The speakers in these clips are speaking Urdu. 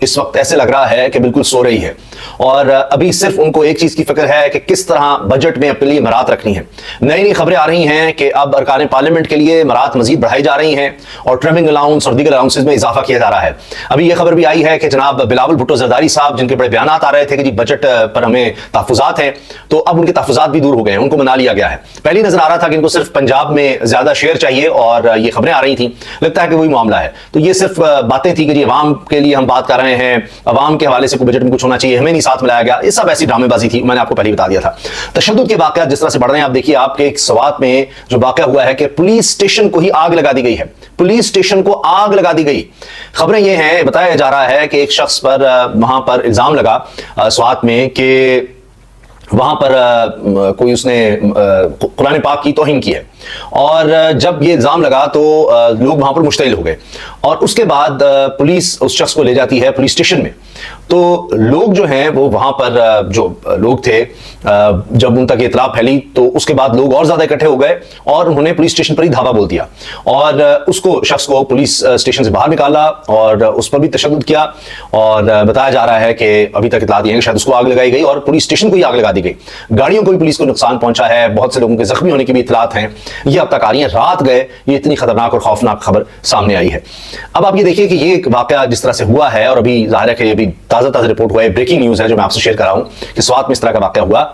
اس وقت ایسے لگ رہا ہے کہ بالکل سو رہی ہے اور ابھی صرف ان کو ایک چیز کی فکر ہے کہ کس طرح بجٹ میں اپنے لیے امارات رکھنی ہے. نئی نئی خبریں آ رہی ہیں کہ اب ارکان پارلیمنٹ کے لیے امارات مزید بڑھائی جا رہی ہیں اور ٹریولنگ الاؤنس اور دیگر الاؤنسز میں اضافہ کیا جا رہا ہے. ابھی یہ خبر بھی آئی ہے کہ جناب بلاول بھٹو زرداری صاحب، جن کے بڑے بیانات آ رہے تھے کہ جی بجٹ پر ہمیں تحفظات ہیں، تو اب ان کے تحفظات بھی دور ہو گئے ہیں، ان کو منا لیا گیا ہے. پہلی نظر آ رہا تھا کہ ان کو صرف پنجاب میں زیادہ شیئر چاہیے اور یہ خبریں آ رہی تھیں، لگتا ہے کہ وہی معاملہ ہے. تو یہ صرف باتیں تھی کہ جی عوام کے لیے ہم بات کر رہے ہیں، عوام کے حوالے سے کوئی بجٹ میں کچھ ہونا چاہیے، ہمیں نہیں ساتھ ملایا گیا. یہ سب ایسی ڈرامے بازی تھی، میں نے آپ کو پہلے بتا دیا تھا. تشدد کے واقعات جس طرح سے بڑھ رہے ہیں، آپ دیکھیے آپ کے ایک سوات میں جو واقعہ ہوا ہے کہ پولیس اسٹیشن کو ہی آگ لگا دی گئی ہے، پولیس اسٹیشن کو آگ لگا دی گئی. خبریں یہ ہیں، بتایا جا رہا ہے کہ ایک شخص پر وہاں پر الزام لگا سوات میں کہ وہاں پر کوئی اس نے قرآن پاک کی توہین کی ہے، اور جب یہ الزام لگا تو لوگ وہاں پر مشتعل ہو گئے اور اس کے بعد پولیس اس شخص کو لے جاتی ہے پولیس اسٹیشن میں. تو لوگ جو ہیں وہ وہاں پر جو لوگ تھے، جب ان تک یہ اطلاع پھیلی تو اس کے بعد لوگ اور زیادہ اکٹھے ہو گئے اور انہوں نے پولیس اسٹیشن پر ہی دھاوا بول دیا اور اس کو شخص کو پولیس اسٹیشن سے باہر نکالا اور اس پر بھی تشدد کیا. اور بتایا جا رہا ہے کہ ابھی تک اطلاع دی ہے کہ شاید اس کو آگ لگائی گئی اور پولیس اسٹیشن کو ہی آگ لگا دی گئی. گاڑیوں کو بھی پولیس کو نقصان پہنچا ہے، بہت سے لوگوں کے زخمی ہونے کی بھی اطلاعات ہیں. یہ اب تک آ رہی ہیں، رات گئے یہ اتنی خطرناک اور خوفناک خبر سامنے آئی ہے. اب آپ یہ دیکھیے کہ یہ ایک واقعہ جس طرح سے ہوا ہے، اور ابھی ظاہر ہے کہ ابھی تازہ رپورٹ ہوا ہے، بریکنگ نیوز ہے جو میں آپ سے شیئر کر رہا ہوں کہ سوات میں اس طرح کا واقعہ ہوا.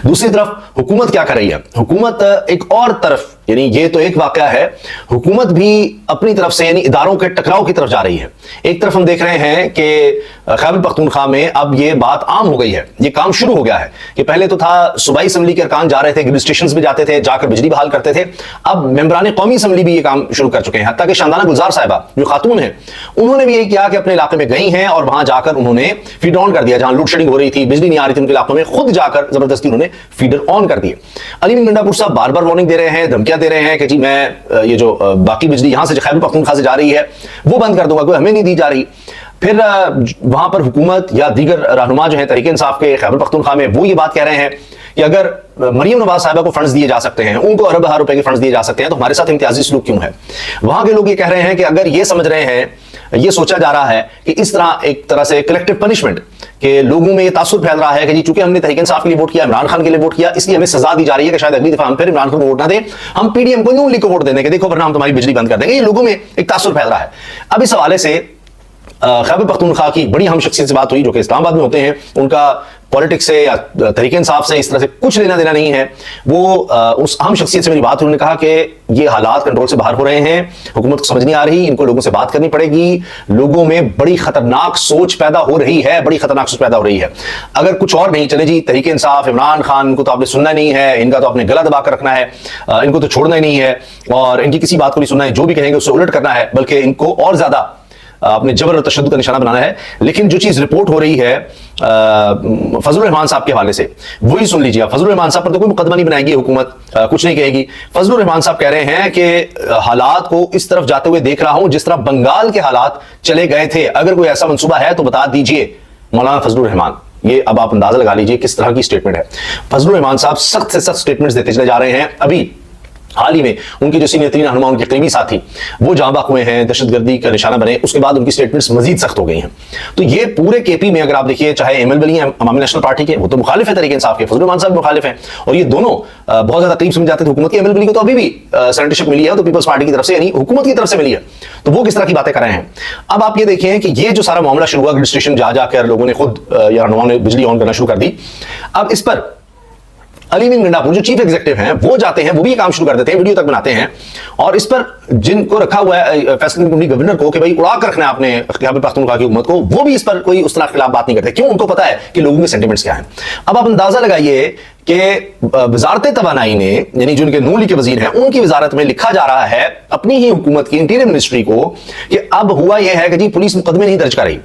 دوسری طرف حکومت کیا کر رہی ہے؟ حکومت ایک اور طرف، یعنی یہ تو ایک واقعہ ہے، حکومت بھی اپنی طرف سے یعنی اداروں کے ٹکراؤ کی طرف جا رہی ہے. ایک طرف ہم دیکھ رہے ہیں کہ خیبر پختونخوا میں اب یہ بات عام ہو گئی ہے، یہ کام شروع ہو گیا ہے کہ پہلے تو تھا صوبائی اسمبلی کے ارکان جا رہے تھے، گریڈ اسٹیشنز میں جاتے تھے، جا کر بجلی بحال کرتے تھے. اب ممبران قومی اسمبلی بھی یہ کام شروع کر چکے ہیں. حتیٰ کہ شاندانہ گلزار صاحبہ جو خاتون ہیں، انہوں نے بھی یہ کیا کہ اپنے علاقے میں گئی ہیں اور وہاں جا کر انہوں نے فیڈ آن کر دیا. جہاں لوڈ شیڈنگ ہو رہی تھی، بجلی نہیں آ رہی تھی ان کے علاقوں میں، خود جا کر زبردستی انہوں نے فیڈر آن کر دیے. علی گنڈا پور صاحب بار بار وارننگ دے رہے ہیں، دھمکیاں دے رہے ہیں کہ جی میں یہ جو باقی بجلی یہاں سے خیبر پختونخوا سے جا رہی ہے وہ بند کر دوں گا، کوئی ہمیں نہیں دی جا رہی. پھر وہاں پر حکومت یا دیگر رہنما جو ہیں تحریک انصاف کے خیبر پختونخوا میں، وہ یہ بات کہہ رہے ہیں کہ اگر مریم نواز صاحبہ کو فنڈز دیے جا سکتے ہیں، ان کو ارب روپے کے فنڈز دیے جا سکتے ہیں، تو ہمارے ساتھ امتیازی سلوک کیوں ہے؟ وہاں کے لوگ یہ کہہ رہے ہیں کہ اگر یہ سمجھ رہے ہیں، یہ سوچا جا رہا ہے کہ اس طرح ایک طرح سے کلیکٹیو پنشمنٹ، کہ لوگوں میں یہ تاثر پھیل رہا ہے کہ جی چونکہ ہم نے تحریک انصاف کے لیے ووٹ کیا، عمران خان کے لیے ووٹ کیا، اس لیے ہمیں سزا دی جا رہی ہے کہ شاید اگلی دفعہ ہم پھر عمران خان کو ووٹ نہ دیں، ہم پی ڈی ایم کو نون لیگ کو ووٹ دیں گے، دیکھو ورنہ ہم تمہاری بجلی بند کر دیں گے. یہ لوگوں میں ایک تاثر پھیل رہا ہے. اب اس حوالے سے خیبر پختونخوا کی بڑی اہم شخصیت سے بات ہوئی جو کہ اسلام آباد میں ہوتے ہیں، ان کا پولیٹکس سے یا تحریک انصاف سے اس طرح سے کچھ لینا دینا نہیں ہے. وہ اس اہم شخصیت سے میری بات ہوئی، انہوں نے کہا کہ یہ حالات کنٹرول سے باہر ہو رہے ہیں، حکومت کو سمجھ نہیں آ رہی، ان کو لوگوں سے بات کرنی پڑے گی، لوگوں میں بڑی خطرناک سوچ پیدا ہو رہی ہے، بڑی خطرناک سوچ پیدا ہو رہی ہے. اگر کچھ اور نہیں چلے جی تحریک انصاف، عمران خان، ان کو تو آپ نے سننا نہیں ہے، ان کا تو آپ نے گلا دبا کر رکھنا ہے، ان کو تو چھوڑنا ہی نہیں ہے اور ان کی کسی بات کو نہیں سننا ہے، جو بھی کہیں گے اس سے الٹ کرنا ہے، بلکہ ان کو اور زیادہ اپنے جبر اور تشدد کا نشانہ بنانا ہے. لیکن جو چیز رپورٹ ہو رہی ہے فضل الرحمان صاحب کے حوالے سے، وہی سن لیجیے. فضل الرحمان صاحب پر تو کوئی مقدمہ نہیں بنائے گی حکومت، کچھ نہیں کہے گی. فضل الرحمان صاحب کہہ رہے ہیں کہ حالات کو اس طرف جاتے ہوئے دیکھ رہا ہوں جس طرح بنگال کے حالات چلے گئے تھے، اگر کوئی ایسا منصوبہ ہے تو بتا دیجئے. مولانا فضل الرحمان، یہ اب آپ اندازہ لگا لیجئے کس طرح کی سٹیٹمنٹ ہے. فضل الرحمان صاحب سخت سے سخت سٹیٹمنٹس دیتے چلے جا رہے ہیں. ابھی حال ہی میں ان کی جو سینئر ترین رہنما، ان کے قریبی ساتھی وہ جاں بحق ہوئے ہیں، دہشت گردی کا نشانہ بنے، اس کے بعد ان کی سٹیٹمنٹس مزید سخت ہو گئی ہیں. تو یہ پورے کے پی میں اگر آپ دیکھیے، چاہے ایم ایل ولی ہیں عوامی نیشنل پارٹی کے، وہ تو مخالف ہے تحریک انصاف کے، فضل الرحمان صاحب مخالف ہیں، اور یہ دونوں بہت زیادہ قریب سمجھ جاتے تھے حکومت کی. ایم ایل ولی کو تو ابھی بھی سینیٹرشپ ملی ہے تو پیپلز پارٹی کی طرف سے، یعنی حکومت کی طرف سے ملی ہے، تو وہ کس طرح کی باتیں کر رہے ہیں. اب آپ یہ دیکھیں کہ یہ جو سارا معاملہ شروع ہوا، گریڈ اسٹیشن جا جا کر لوگوں نے خود یا رہنماؤں نے بجلی آن کرنا شروع کر دی. اب اس پر علی گنڈا پور جو چیف ایگزیکٹو ہیں وہ جاتے ہیں، وہ بھی یہ کام شروع کر دیتے ہیں، ویڈیو تک بناتے ہیں، اور اس پر جن کو رکھا ہوا ہے فیصلہ کمیٹی گورنر کو کہ بھائی اڑا کر رکھنا ہے آپ نے خیبر پختونخوا کی حکومت کو، وہ بھی اس پر کوئی اس طرح خلاف بات نہیں کرتے. کیوں؟ ان کو پتا ہے کہ لوگوں کے سینٹیمنٹس کیا ہیں. اب آپ اندازہ لگائیے کہ وزارت توانائی نے، یعنی جو ان کے نون لیگ کے وزیر ہیں، ان کی وزارت میں لکھا جا رہا ہے اپنی ہی حکومت کی انٹیریئر منسٹری کو کہ اب ہوا یہ ہے کہ جی پولیس مقدمے نہیں درج کر رہی،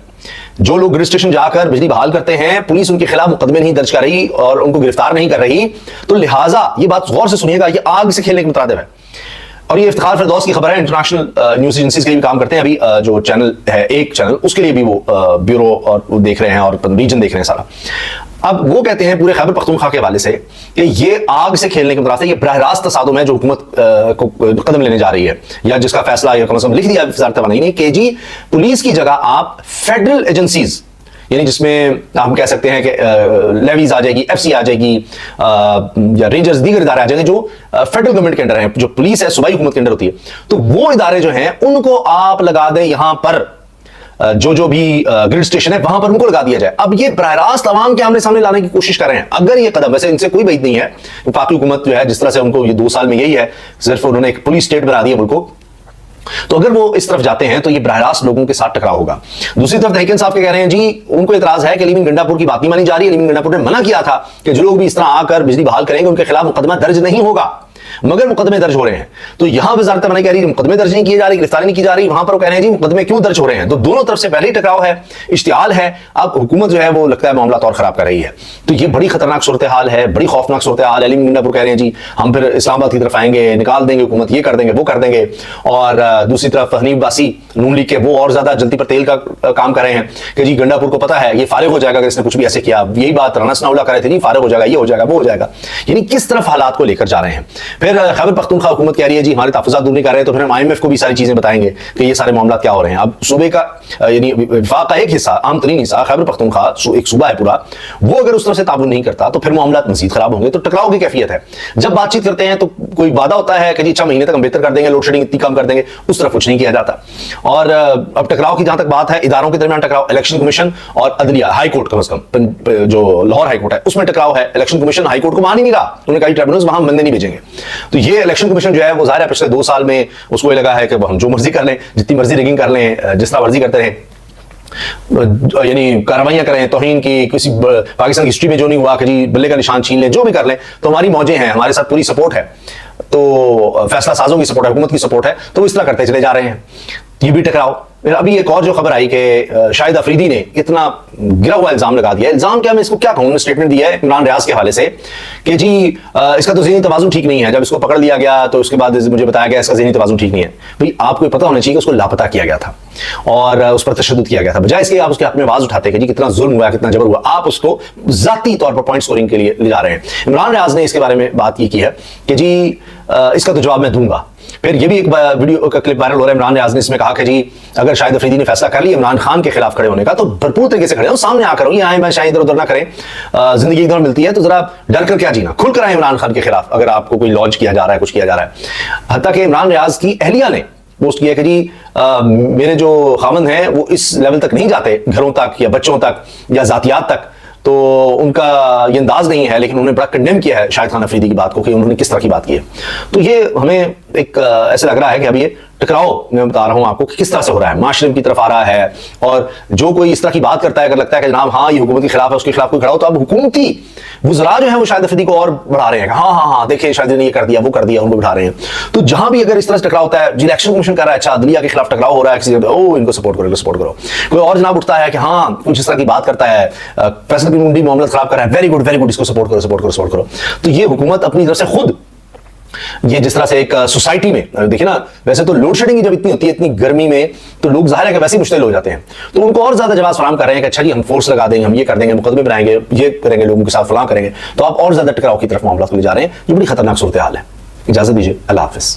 جو لوگ گریڈ اسٹیشن جا کر بجلی بحال کرتے ہیں پولیس ان کے خلاف مقدمے نہیں درج کر رہی اور ان کو گرفتار نہیں کر رہی. تو لہٰذا یہ بات غور سے سنیے گا، یہ آگ سے کھیلنے کے مترادف ہے. اور یہ افتخار فردوس کی خبر ہے، انٹرنیشنل نیوز ایجنسیز کے لیے بھی کام کرتے ہیں. ابھی جو چینل ہے ایک چینل، اس کے لیے بھی وہ بیورو اور وہ دیکھ رہے ہیں اور ریجن دیکھ رہے ہیں سارا. اب وہ کہتے ہیں پورے خیبر پختونخوا کے حوالے سے کہ یہ آگ سے کھیلنے کے مترادف ہے، یہ براہ راست تصادم ہے جو حکومت کو قدم لینے جا رہی ہے، یا جس کا فیصلہ یا کم از کم لکھ دیا وزارت توانائی نے کہ جی پولیس کی جگہ آپ فیڈرل ایجنسیز، یعنی جس میں ہم کہہ سکتے ہیں کہ لیویز آ جائے گی، ایف سی آ جائے گی، یا رینجرز، دیگر ادارے آ جائیں گے جو فیڈرل گورنمنٹ کے انڈر ہیں، جو پولیس ہے صوبائی حکومت کے انڈر ہوتی ہے، تو وہ ادارے جو ہیں ان کو آپ لگا دیں یہاں پر، جو بھی گریڈ سٹیشن ہے وہاں پر ان کو لگا دیا جائے۔ اب یہ براہ راست عوام کے آمنے سامنے لانے کی کوشش کر رہے ہیں۔ اگر یہ قدم، ویسے ان سے کوئی بعید نہیں ہے، وفاقی حکومت جو ہے جس طرح سے ان کو یہ 2 سال میں یہی ہے، صرف انہوں نے ایک پولیس اسٹیٹ بنا دی ہے ملک کو، تو اگر وہ اس طرف جاتے ہیں تو یہ براہ راست لوگوں کے ساتھ ٹکراؤ ہوگا۔ دوسری طرف تحقیق صاحب کے کہہ رہے ہیں جی ان کو اعتراض ہے کہ علی امین گنڈا پور کی بات نہیں مانی جا رہی ہے، علی امین گنڈا پور نے منع کیا تھا کہ جو لوگ بھی اس طرح آ کر بجلی بحال کریں گے ان کے خلاف مقدمہ درج نہیں ہوگا، مگر مقدمے درج ہو رہے ہیں۔ تو یہاں وزارت توانائی کہہ رہی ہے مقدمے درج نہیں کیے جا رہی، گرفتاری نہیں کی جا رہی، وہاں پر وہ کہہ رہے ہیں جی مقدمے کیوں درج ہو رہے ہیں۔ تو دونوں طرف سے پہلے ہی ٹکراؤ ہے، اشتعال ہے، اب حکومت جو ہے وہ لگتا ہے معاملات اور خراب کر رہی ہے۔ تو یہ بڑی خطرناک صورتحال ہے، بڑی خوفناک صورتحال ہے۔ علی امین گنڈا پور کہہ رہے ہیں جی ہم پھر اسلام آباد کی طرف آئیں گے، نکال دیں گے حکومت، یہ کر دیں گے، وہ کر دیں گے۔ اور دوسری طرف حنیف باسی نون لیگ کے، وہ اور زیادہ جلدی پر تیل کا کام کر رہے ہیں کہ جی گنڈا پور کو پتا ہے یہ فارغ ہو جائے گا اگر اس نے کچھ بھی ایسے کیا۔ یہی بات رانا ثناءاللہ کر رہے تھے، جی فارغ ہو جائے گا، یہ ہو جائے گا، وہ ہو جائے گا۔ یعنی کس طرف حالات کو لے کر جا رہے ہیں۔ پھر خیبر پختونخوا حکومت کہہ رہی ہے جی ہمارے تحفظات دور نہیں کر رہے، تو پھر ہم IMF کو بھی ساری چیزیں بتائیں گے کہ یہ سارے معاملات کیا ہو رہے ہیں۔ اب صوبے کا یعنی وفاق کا ایک حصہ، عام ترین حصہ خیبر پختونخوا ایک صوبہ ہے پورا، وہ اگر اس طرح سے تعاون نہیں کرتا تو پھر معاملات مزید خراب ہوں گے۔ تو ٹکراؤ کی کیفیت ہے۔ جب بات چیت کرتے ہیں تو کوئی وعدہ ہوتا ہے کہ جی 6 مہینے تک ہم بہتر کر دیں گے، لوڈ شیڈنگ اتنی کم کر دیں گے، اس طرف کچھ نہیں کیا جاتا۔ اور اب ٹکراؤ کی جہاں تک بات ہے، اداروں کے درمیان ٹکراؤ، الیکشن کمیشن اور عدلیہ، ہائی کورٹ کم از کم جو لاہور ہائی کورٹ ہے اس میں ٹکراؤ ہے۔ الیکشن کمیشن ہائی کورٹ کو مان ہی نہیں رہا، انہوں نے کہا ٹریبونلز وہاں بندے نہیں بھیجیں گے۔ تو یہ الیکشن کمیشن جو ہے وہ ظاہر ہے پچھلے 2 سال میں اس کو یہ لگا ہے کہ ہم جو مرضی کر لیں، جتنی مرضی ریگنگ کر لیں، جس طرح مرضی کرتے رہیں، یعنی کارروائیاں کریں، توہین کی، کسی پاکستان کی ہسٹری میں جو نہیں ہوا کہ جی بلے کا نشان چھین لیں، جو بھی کر لیں، تو ہماری موجیں ہیں، ہمارے ساتھ پوری سپورٹ ہے، تو فیصلہ سازوں کی سپورٹ ہے، حکومت کی سپورٹ ہے، تو اس طرح کرتے چلے جا رہے ہیں۔ یہ بھی ٹکراؤ۔ ابھی ایک اور جو خبر آئی کہ شاہد افریدی نے اتنا گرا ہوا الزام لگا دیا، الزام کیا، میں اس کو کیا کہوں، اسٹیٹمنٹ دیا ہے عمران ریاض کے حوالے سے کہ جی اس کا تو ذہنی توازن ٹھیک نہیں ہے۔ جب اس کو پکڑ لیا گیا تو اس کے بعد مجھے بتایا گیا اس کا ذہنی توازن ٹھیک نہیں ہے۔ بھئی آپ کو پتہ ہونا چاہیے کہ اس کو لاپتہ کیا گیا تھا اور اس پر تشدد کیا گیا تھا، بجائے اس کے آپ اس کے حق میں آواز اٹھاتے کہ جی کتنا ظلم ہوا، کتنا جبر ہوا، آپ اس کو ذاتی طور پر پوائنٹ سکورنگ کے لیے لے جا رہے ہیں۔ عمران ریاض نے اس کے بارے میں بات یہ کی ہے کہ جی اس کا تو جواب میں دوں گا۔ پھر یہ بھی ایک ویڈیو کا کلپ وائرل ہو رہا ہے، عمران ریاض نے اس میں کہا کہ جی اگر شاہد افریدی نے فیصلہ کر لیا عمران خان کے خلاف کھڑے ہونے کا تو بھرپور طریقے سے کھڑے ہو، سامنے آ کر ہو، یہ آئیں بائیں شاید ادھر ادھر نہ کریں، زندگی ایک دور ملتی ہے تو ذرا ڈر کر کیا جینا، کھل کر آئیں عمران خان کے خلاف اگر آپ کو کوئی لانچ کیا جا رہا ہے، کچھ کیا جا رہا ہے۔ حتیٰ کہ عمران ریاض کی اہلیہ نے پوسٹ کیا کہ جی میرے جو خاوند ہیں وہ اس لیول تک نہیں جاتے، گھروں تک یا بچوں تک یا ذاتیات تک، تو ان کا یہ انداز نہیں ہے، لیکن انہوں نے بڑا کنڈیم کیا ہے شاہد خان افریدی کی بات کو کہ انہوں نے کس طرح کی بات کی ہے۔ تو یہ ہمیں ایک ایسے لگ رہا ہے کہ اب یہ ٹکراؤ میں بتا رہا ہوں آپ کو کہ کس طرح سے ہو رہا ہے، معاشرے کی طرف آ رہا ہے، اور جو کوئی اس طرح کی بات کرتا ہے، اگر لگتا ہے کہ جناب ہاں یہ حکومت کے خلاف ہے، اس کے خلاف کوئی کھڑا ہو، تو اب حکومتی وزراء جو ہیں وہ شاہد افریدی کو اور بڑھا رہے ہیں کہ ہاں ہاں ہاں دیکھیں شاہد نے یہ کر دیا، وہ کر دیا، ان کو بڑھا رہے ہیں۔ تو جہاں بھی اگر اس طرح سے ٹکراؤ ہوتا ہے، جی الیکشن کمیشن کر رہا ہے، اچھا عدلیہ کے خلاف ٹکراؤ ہو رہا ہے، کسی ان کو سپورٹ کرو، ان کو سپورٹ کرو، کوئی اور جناب اٹھتا ہے کہ ہاں کچھ اس طرح کی بات کرتا ہے، فیصل کی منڈی معاملات خراب کر رہا ہے، ویری گڈ، اس کو سپورٹ کرو، سپورٹ کرو، سپورٹ کرو۔ تو یہ حکومت اپنی طرف سے خود یہ جس طرح سے ایک سوسائٹی میں دیکھیں نا، ویسے تو لوڈ شیڈنگ جب اتنی ہوتی ہے اتنی گرمی میں تو لوگ ظاہر ہے کہ ویسے ہی مشتعل ہو جاتے ہیں، تو ان کو اور زیادہ جواز فراہم کر رہے ہیں کہ اچھا جی ہم فورس لگا دیں گے، ہم یہ کر دیں گے، مقدمے بنائیں گے، یہ کریں گے، لوگوں کے ساتھ فلاں کریں گے، تو آپ اور زیادہ ٹکراؤ کی طرف معاملات کو لے جا رہے ہیں، جو بڑی خطرناک صورتحال ہے۔ اجازت دیجیے، اللہ حافظ۔